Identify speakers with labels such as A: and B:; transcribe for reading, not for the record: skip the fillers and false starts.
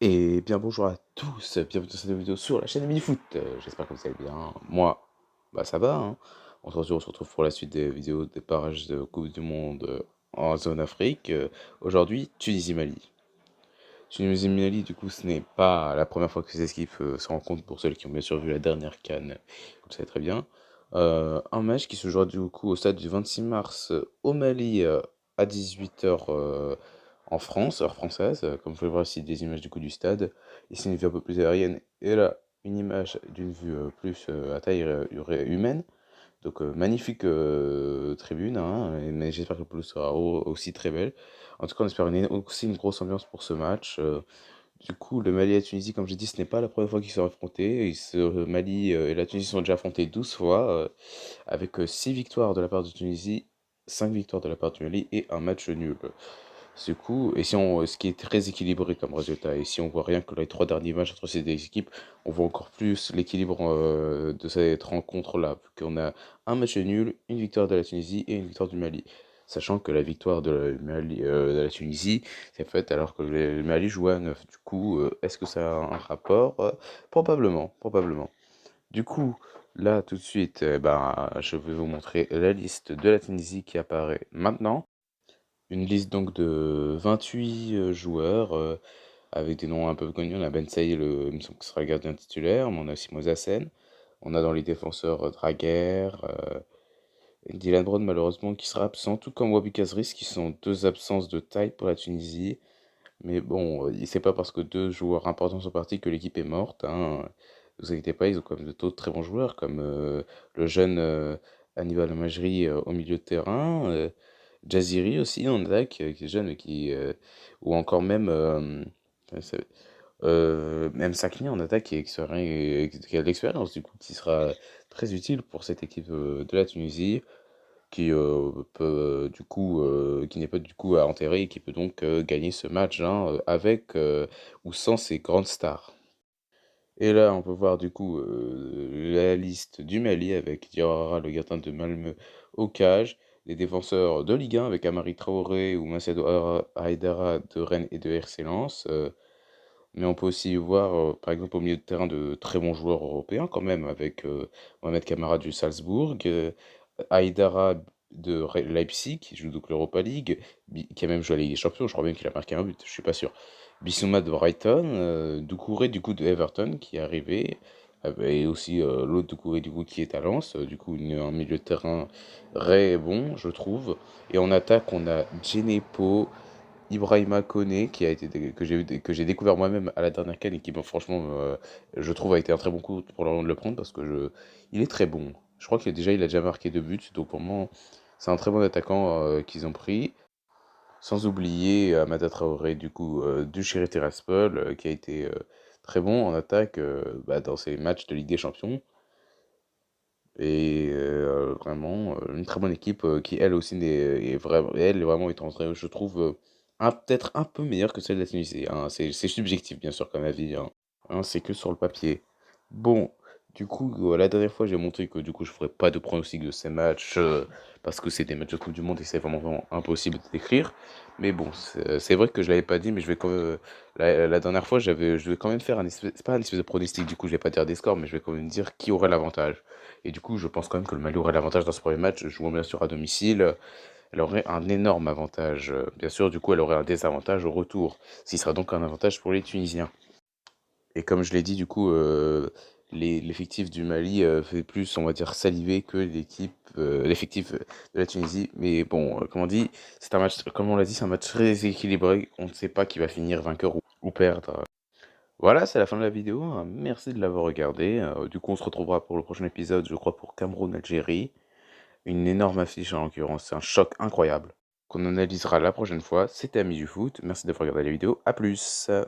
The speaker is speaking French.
A: Et bien bonjour à tous, bienvenue dans cette vidéo sur la chaîne Minifoot. J'espère que vous allez bien. Moi, bah ça va, hein. On se retrouve pour la suite des vidéos des barrages de Coupe du Monde en zone Afrique. Aujourd'hui, Tunisie-Mali. Tunisie-Mali, du coup, ce n'est pas la première fois que ces équipes se rencontrent pour celles qui ont bien sûr vu la dernière CAN, vous le savez très bien. Un match qui se jouera du coup au stade du 26 mars au Mali à 18h en France, heure française. Comme vous pouvez voir ici des images du coup du stade. Ici une vue un peu plus aérienne et là une image d'une vue plus à taille humaine. Donc magnifique tribune, hein, mais j'espère que la pelouse sera aussi très belle. En tout cas, on espère aussi une grosse ambiance pour ce match. Du coup, le Mali et la Tunisie, comme j'ai dit, ce n'est pas la première fois qu'ils sont affrontés. Le Mali et la Tunisie sont déjà affrontés 12 fois, avec 6 victoires de la part de Tunisie, 5 victoires de la part du Mali et un match nul. Du coup, et si on, ce qui est très équilibré comme résultat, et si on voit rien que les trois derniers matchs entre ces deux équipes, on voit encore plus l'équilibre de cette rencontre-là, vu qu'on a un match nul, une victoire de la Tunisie et une victoire du Mali. Sachant que la victoire de la Tunisie s'est faite alors que le Mali jouait à 9. Du coup, est-ce que ça a un rapport? Probablement, probablement. Du coup, là, tout de suite, ben, je vais vous montrer la liste de la Tunisie qui apparaît maintenant. Une liste donc de 28 joueurs avec des noms un peu connus. On a Ben Saïd, il me semble que ce sera le gardien titulaire, mais on a aussi Mozassen. On a dans les défenseurs Draguer, Dylan Brown malheureusement qui sera absent, tout comme Wabi Kazris, qui sont deux absences de taille pour la Tunisie. Mais bon, c'est pas parce que deux joueurs importants sont partis que l'équipe est morte, hein. Ne vous inquiétez pas, ils ont quand même d'autres très bons joueurs, comme le jeune Hannibal Majri au milieu de terrain, Jaziri aussi en attaque, qui est jeune, ou encore même, c'est- même Sakni en attaque, qui a de l'expérience, du coup, qui sera très utile pour cette équipe de la Tunisie qui du coup, qui n'est pas du coup à enterrer et qui peut donc gagner ce match hein, avec ou sans ses grandes stars. Et là, on peut voir du coup la liste du Mali avec Diawara, le gardien de Malmö, au cage, les défenseurs de Ligue 1 avec Amari Traoré ou Macedo Haidara de Rennes et de RC Lens. Mais on peut aussi voir, par exemple, au milieu de terrain de très bons joueurs européens quand même, avec Mohamed Camara du Salzbourg, Haidara de Leipzig, qui joue donc l'Europa League, qui a même joué à la Ligue des Champions, je crois même qu'il a marqué un but, je suis pas sûr. Bissouma de Brighton, Doucouré du coup de Everton qui est arrivé, et aussi l'autre Doucouré du coup qui est à Lens, du coup un milieu de terrain très bon, je trouve. Et en attaque, on a Djenepo, Ibrahima Koné, que j'ai découvert moi-même à la dernière CAN et qui, bon, franchement, je trouve a été un très bon coup pour le prendre parce que il est très bon. Je crois il a déjà marqué 2 buts, donc pour moi, c'est un très bon attaquant qu'ils ont pris. Sans oublier Amada Traoré, du coup, du Sheriff Tiraspol, qui a été très bon en attaque bah, dans ses matchs de Ligue des Champions. Et vraiment, une très bonne équipe qui, elle aussi, elle, vraiment est en train, je trouve, peut-être un peu meilleure que celle de la Tunisie, hein. C'est subjectif, bien sûr, comme avis, hein. Hein, c'est que sur le papier. Bon, du coup, la dernière fois, j'ai montré que du coup, je ferais pas de pronostic de ces matchs parce que c'est des matchs de Coupe du Monde et c'est vraiment impossible de décrire. Mais bon, c'est vrai que je l'avais pas dit, mais je vais quand même, la dernière fois, je vais quand même faire c'est pas un espèce de pronostic, du coup, je vais pas dire des scores, mais je vais quand même dire qui aurait l'avantage. Et du coup, je pense quand même que le Mali aurait l'avantage dans ce premier match, jouant bien sûr à domicile. Elle aurait un énorme avantage. Bien sûr, du coup, elle aurait un désavantage au retour, ce qui sera donc un avantage pour les Tunisiens. Et comme je l'ai dit, du coup, l'effectif du Mali fait plus, on va dire, saliver que l'effectif de la Tunisie. Mais bon, comme on dit, c'est un match, comme on l'a dit, c'est un match très équilibré. On ne sait pas qui va finir vainqueur ou perdre. Voilà, c'est la fin de la vidéo, hein. Merci de l'avoir regardé. Du coup, on se retrouvera pour le prochain épisode, je crois, pour Cameroun-Algérie. Une énorme affiche en l'occurrence, c'est un choc incroyable qu'on analysera la prochaine fois. C'était Ami du foot, merci d'avoir regardé la vidéo, à plus.